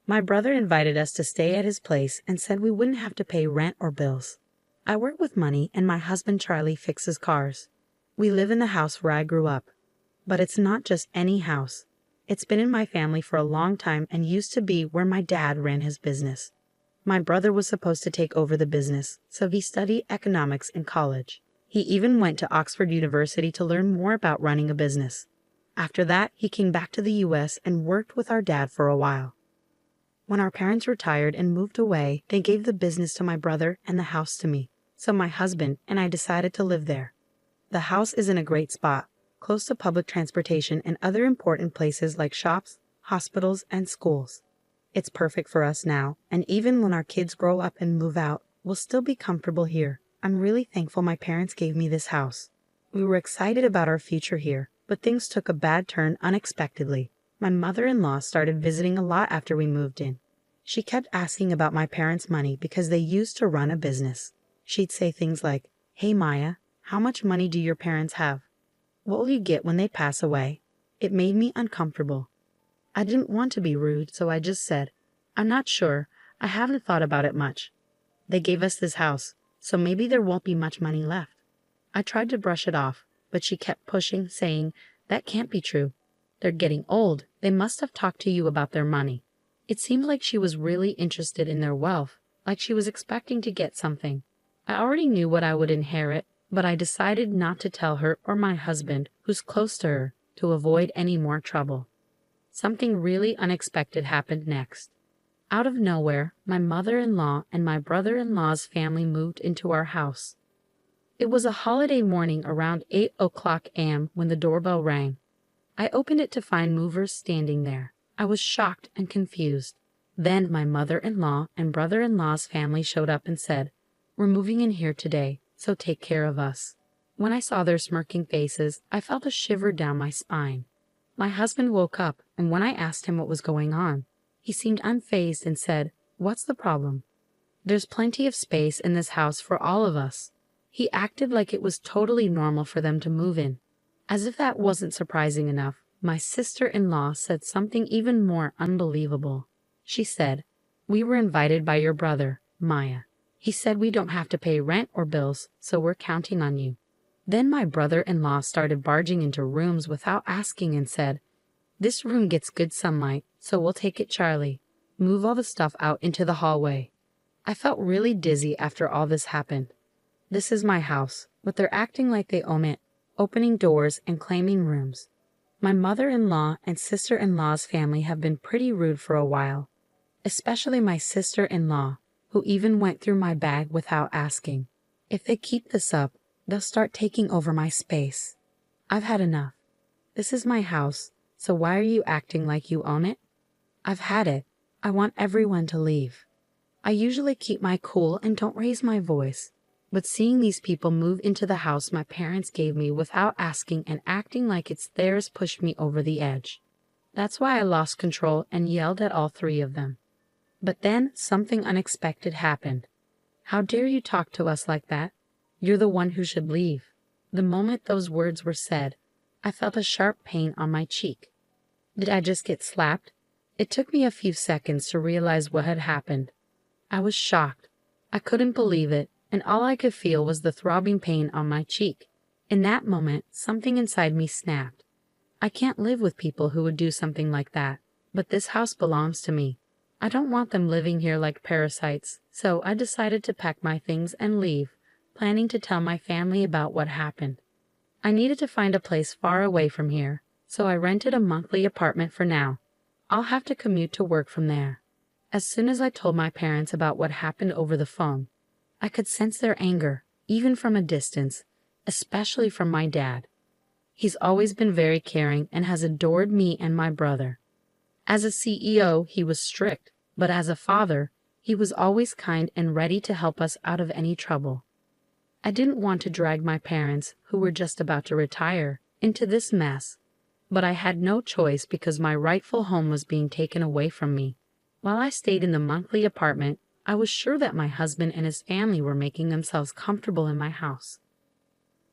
My brother invited us to stay at his place and said we wouldn't have to pay rent or bills. I work with money and my husband Charlie fixes cars. We live in the house where I grew up. But it's not just any house. It's been in my family for a long time and used to be where my dad ran his business. My brother was supposed to take over the business, so he studied economics in college. He even went to Oxford University to learn more about running a business. After that, he came back to the US and worked with our dad for a while. When our parents retired and moved away, they gave the business to my brother and the house to me, so my husband and I decided to live there. The house is in a great spot, close to public transportation and other important places like shops, hospitals, and schools. It's perfect for us now, and even when our kids grow up and move out, we'll still be comfortable here. I'm really thankful my parents gave me this house. We were excited about our future here, but things took a bad turn unexpectedly. My mother-in-law started visiting a lot after we moved in. She kept asking about my parents' money because they used to run a business. She'd say things like, "Hey Maya, how much money do your parents have? What will you get when they pass away?" It made me uncomfortable. I didn't want to be rude, so I just said, "I'm not sure. I haven't thought about it much. They gave us this house, so maybe there won't be much money left." I tried to brush it off, but she kept pushing, saying, "That can't be true. They're getting old. They must have talked to you about their money." It seemed like she was really interested in their wealth, like she was expecting to get something. I already knew what I would inherit, but I decided not to tell her or my husband, who's close to her, to avoid any more trouble. Something really unexpected happened next. Out of nowhere, my mother-in-law and my brother-in-law's family moved into our house. It was a holiday morning around 8 o'clock a.m. when the doorbell rang. I opened it to find movers standing there. I was shocked and confused. Then my mother-in-law and brother-in-law's family showed up and said, "We're moving in here today, so take care of us." When I saw their smirking faces, I felt a shiver down my spine. My husband woke up, and when I asked him what was going on, he seemed unfazed and said, "What's the problem? There's plenty of space in this house for all of us." He acted like it was totally normal for them to move in. As if that wasn't surprising enough, my sister-in-law said something even more unbelievable. She said, "We were invited by your brother, Maya. He said we don't have to pay rent or bills, so we're counting on you." Then my brother-in-law started barging into rooms without asking and said, "This room gets good sunlight, so we'll take it, Charlie. Move all the stuff out into the hallway." I felt really dizzy after all this happened. This is my house, but they're acting like they own it, opening doors and claiming rooms. My mother-in-law and sister-in-law's family have been pretty rude for a while, especially my sister-in-law, who even went through my bag without asking. If they keep this up, they'll start taking over my space. I've had enough. This is my house, so why are you acting like you own it? I've had it. I want everyone to leave. I usually keep my cool and don't raise my voice. But seeing these people move into the house my parents gave me without asking and acting like it's theirs pushed me over the edge. That's why I lost control and yelled at all three of them. But then something unexpected happened. "How dare you talk to us like that? You're the one who should leave." The moment those words were said, I felt a sharp pain on my cheek. Did I just get slapped? It took me a few seconds to realize what had happened. I was shocked. I couldn't believe it. And all I could feel was the throbbing pain on my cheek. In that moment, something inside me snapped. I can't live with people who would do something like that, but this house belongs to me. I don't want them living here like parasites, so I decided to pack my things and leave, planning to tell my family about what happened. I needed to find a place far away from here, so I rented a monthly apartment for now. I'll have to commute to work from there. As soon as I told my parents about what happened over the phone, I could sense their anger, even from a distance, especially from my dad. He's always been very caring and has adored me and my brother. As a CEO, he was strict, but as a father, he was always kind and ready to help us out of any trouble. I didn't want to drag my parents, who were just about to retire, into this mess, but I had no choice because my rightful home was being taken away from me. While I stayed in the monthly apartment, I was sure that my husband and his family were making themselves comfortable in my house.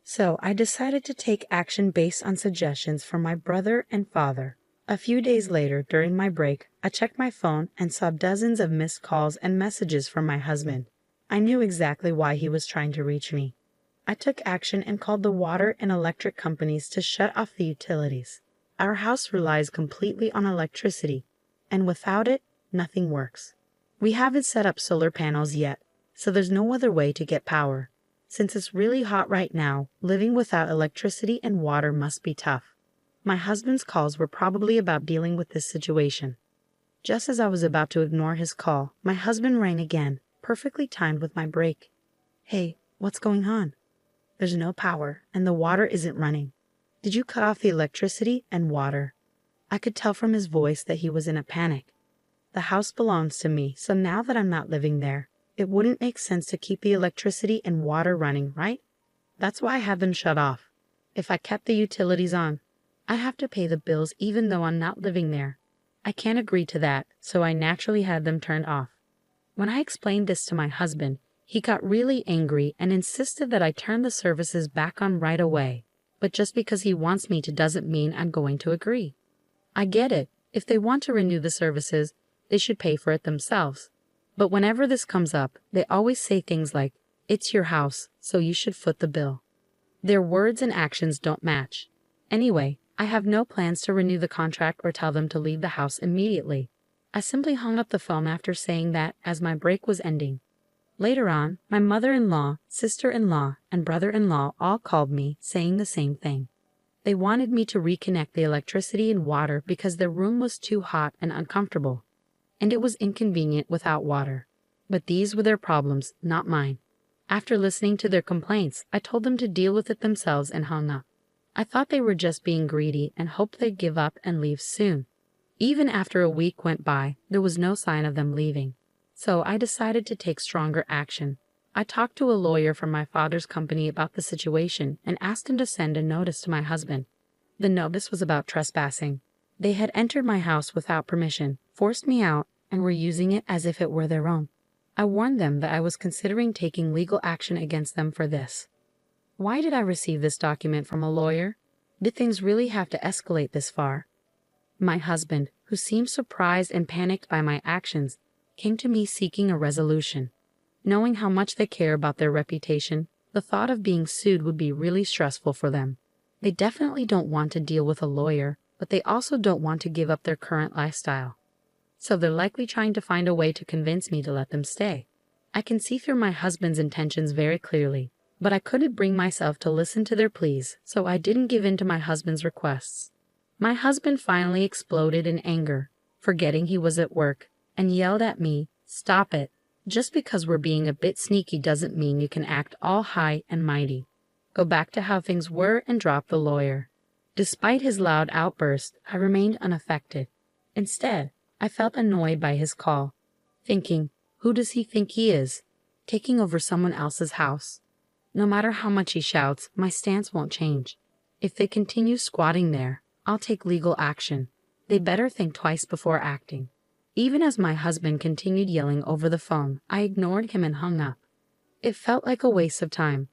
So I decided to take action based on suggestions from my brother and father. A few days later, during my break, I checked my phone and saw dozens of missed calls and messages from my husband. I knew exactly why he was trying to reach me. I took action and called the water and electric companies to shut off the utilities. Our house relies completely on electricity, and without it, nothing works. We haven't set up solar panels yet, so there's no other way to get power. Since it's really hot right now, living without electricity and water must be tough. My husband's calls were probably about dealing with this situation. Just as I was about to ignore his call, my husband rang again, perfectly timed with my break. "Hey, what's going on?" "There's no power, and the water isn't running." "Did you cut off the electricity and water?" I could tell from his voice that he was in a panic. The house belongs to me, so now that I'm not living there, it wouldn't make sense to keep the electricity and water running, right? That's why I have them shut off. If I kept the utilities on, I have to pay the bills even though I'm not living there. I can't agree to that, so I naturally had them turned off. When I explained this to my husband, he got really angry and insisted that I turn the services back on right away. But just because he wants me to doesn't mean I'm going to agree. I get it. If they want to renew the services, they should pay for it themselves. But whenever this comes up, they always say things like, "It's your house, so you should foot the bill." Their words and actions don't match. Anyway, I have no plans to renew the contract or tell them to leave the house immediately. I simply hung up the phone after saying that as my break was ending. Later on, my mother-in-law, sister-in-law, and brother-in-law all called me saying the same thing. They wanted me to reconnect the electricity and water because their room was too hot and uncomfortable, and it was inconvenient without water. But these were their problems, not mine. After listening to their complaints, I told them to deal with it themselves and hung up. I thought they were just being greedy and hoped they'd give up and leave soon. Even after a week went by, there was no sign of them leaving. So I decided to take stronger action. I talked to a lawyer from my father's company about the situation and asked him to send a notice to my husband. The notice was about trespassing. They had entered my house without permission, forced me out, and were using it as if it were their own. I warned them that I was considering taking legal action against them for this. Why did I receive this document from a lawyer? Did things really have to escalate this far? My husband, who seemed surprised and panicked by my actions, came to me seeking a resolution. Knowing how much they care about their reputation, the thought of being sued would be really stressful for them. They definitely don't want to deal with a lawyer, but they also don't want to give up their current lifestyle. So they're likely trying to find a way to convince me to let them stay. I can see through my husband's intentions very clearly, but I couldn't bring myself to listen to their pleas, so I didn't give in to my husband's requests. My husband finally exploded in anger, forgetting he was at work, and yelled at me, "Stop it. Just because we're being a bit sneaky doesn't mean you can act all high and mighty. Go back to how things were and drop the lawyer." Despite his loud outburst, I remained unaffected. Instead, I felt annoyed by his call, thinking, who does he think he is, taking over someone else's house? No matter how much he shouts, my stance won't change. If they continue squatting there, I'll take legal action. They better think twice before acting. Even as my husband continued yelling over the phone, I ignored him and hung up. It felt like a waste of time.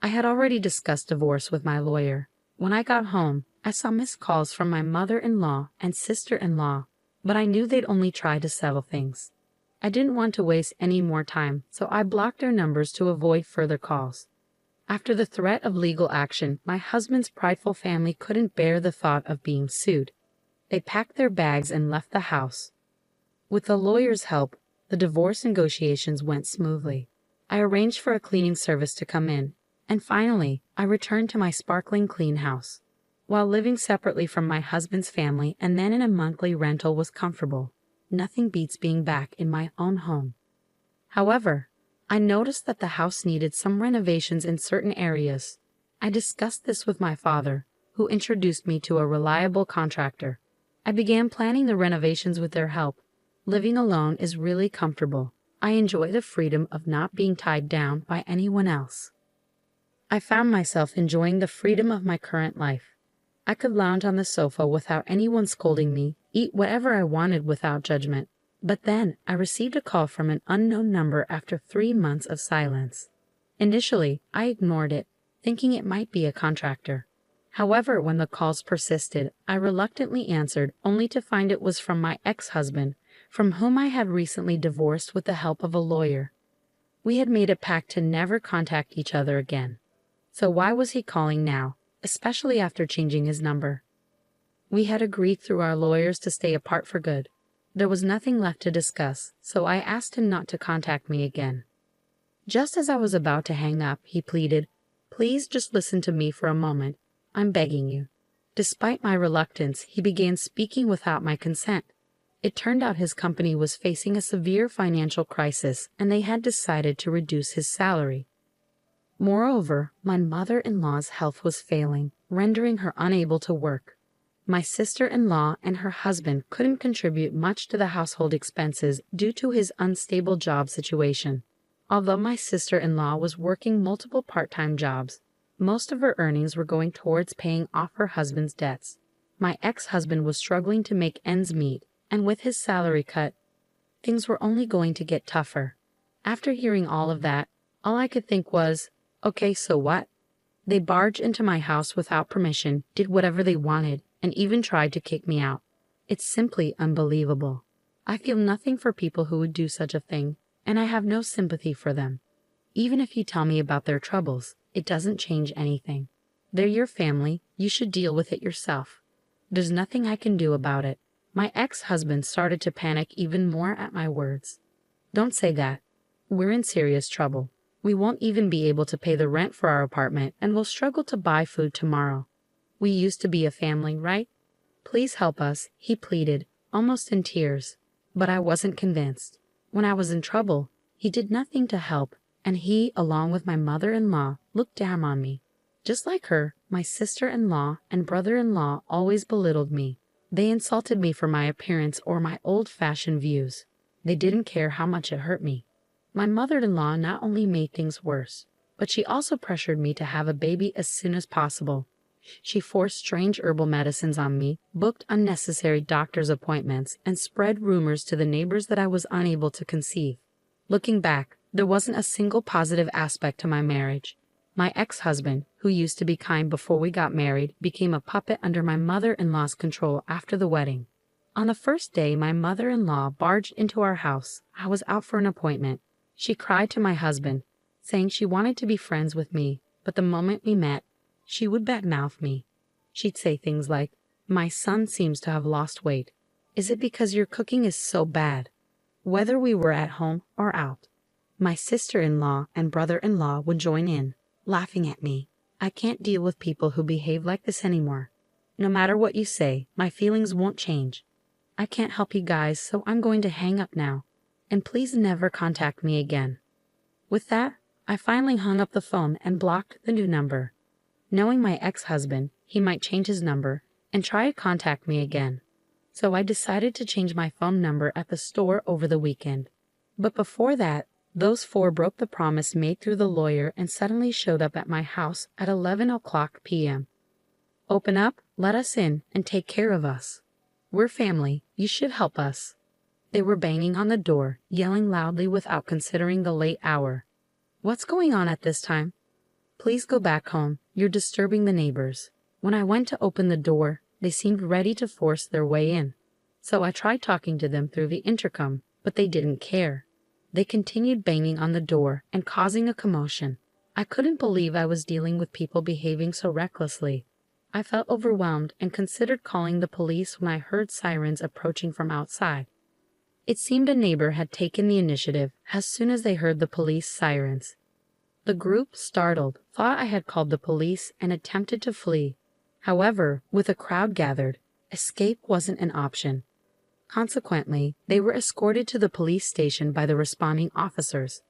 I had already discussed divorce with my lawyer. When I got home, I saw missed calls from my mother-in-law and sister-in-law, but I knew they'd only try to settle things. I didn't want to waste any more time, so I blocked their numbers to avoid further calls. After the threat of legal action, my husband's prideful family couldn't bear the thought of being sued. They packed their bags and left the house. With the lawyer's help, the divorce negotiations went smoothly. I arranged for a cleaning service to come in, and finally, I returned to my sparkling clean house. While living separately from my husband's family and then in a monthly rental was comfortable, nothing beats being back in my own home. However, I noticed that the house needed some renovations in certain areas. I discussed this with my father, who introduced me to a reliable contractor. I began planning the renovations with their help. Living alone is really comfortable. I enjoy the freedom of not being tied down by anyone else. I found myself enjoying the freedom of my current life. I could lounge on the sofa without anyone scolding me, eat whatever I wanted without judgment. But then I received a call from an unknown number after 3 months of silence. Initially, I ignored it, thinking it might be a contractor. However, when the calls persisted, I reluctantly answered, only to find it was from my ex-husband, from whom I had recently divorced with the help of a lawyer. We had made a pact to never contact each other again. So why was he calling now, especially after changing his number? We had agreed through our lawyers to stay apart for good. There was nothing left to discuss, so I asked him not to contact me again. Just as I was about to hang up, he pleaded, "Please just listen to me for a moment. I'm begging you." Despite my reluctance, he began speaking without my consent. It turned out his company was facing a severe financial crisis, and they had decided to reduce his salary. Moreover, my mother-in-law's health was failing, rendering her unable to work. My sister-in-law and her husband couldn't contribute much to the household expenses due to his unstable job situation. Although my sister-in-law was working multiple part-time jobs, most of her earnings were going towards paying off her husband's debts. My ex-husband was struggling to make ends meet, and with his salary cut, things were only going to get tougher. After hearing all of that, all I could think was, okay, so what? They barged into my house without permission, did whatever they wanted, and even tried to kick me out. It's simply unbelievable. I feel nothing for people who would do such a thing, and I have no sympathy for them. Even if you tell me about their troubles, it doesn't change anything. They're your family, you should deal with it yourself. There's nothing I can do about it. My ex-husband started to panic even more at my words. Don't say that. We're in serious trouble. We won't even be able to pay the rent for our apartment and will struggle to buy food tomorrow. We used to be a family, right? Please help us, he pleaded, almost in tears. But I wasn't convinced. When I was in trouble, he did nothing to help, and he, along with my mother-in-law, looked down on me. Just like her, my sister-in-law and brother-in-law always belittled me. They insulted me for my appearance or my old-fashioned views. They didn't care how much it hurt me. My mother-in-law not only made things worse, but she also pressured me to have a baby as soon as possible. She forced strange herbal medicines on me, booked unnecessary doctor's appointments, and spread rumors to the neighbors that I was unable to conceive. Looking back, there wasn't a single positive aspect to my marriage. My ex-husband, who used to be kind before we got married, became a puppet under my mother-in-law's control after the wedding. On the first day my mother-in-law barged into our house, I was out for an appointment. She cried to my husband, saying she wanted to be friends with me, but the moment we met, she would badmouth me. She'd say things like, "My son seems to have lost weight. Is it because your cooking is so bad?" Whether we were at home or out. My sister-in-law and brother-in-law would join in, laughing at me. I can't deal with people who behave like this anymore. No matter what you say, my feelings won't change. I can't help you guys, so I'm going to hang up now. And please never contact me again. With that, I finally hung up the phone and blocked the new number. Knowing my ex-husband, he might change his number and try to contact me again. So I decided to change my phone number at the store over the weekend. But before that, those four broke the promise made through the lawyer and suddenly showed up at my house at 11 o'clock p.m. Open up, let us in, and take care of us. We're family, you should help us. They were banging on the door, yelling loudly without considering the late hour. What's going on at this time? Please go back home, you're disturbing the neighbors. When I went to open the door, they seemed ready to force their way in. So I tried talking to them through the intercom, but they didn't care. They continued banging on the door and causing a commotion. I couldn't believe I was dealing with people behaving so recklessly. I felt overwhelmed and considered calling the police when I heard sirens approaching from outside. It seemed a neighbor had taken the initiative as soon as they heard the police sirens. The group, startled, thought I had called the police and attempted to flee. However, with a crowd gathered, escape wasn't an option. Consequently, they were escorted to the police station by the responding officers.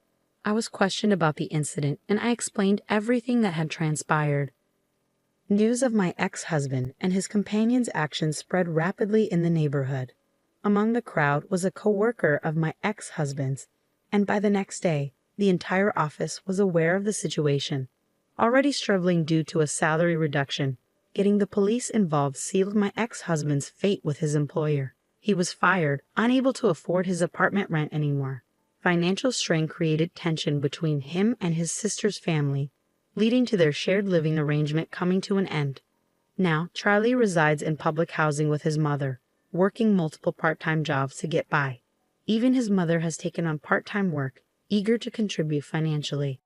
I was questioned about the incident, and I explained everything that had transpired. News of my ex-husband and his companion's actions spread rapidly in the neighborhood. Among the crowd was a co-worker of my ex-husband's, and by the next day, the entire office was aware of the situation. Already struggling due to a salary reduction, getting the police involved sealed my ex-husband's fate with his employer. He was fired, unable to afford his apartment rent anymore. Financial strain created tension between him and his sister's family, leading to their shared living arrangement coming to an end. Now, Charlie resides in public housing with his mother, working multiple part-time jobs to get by. Even his mother has taken on part-time work, eager to contribute financially.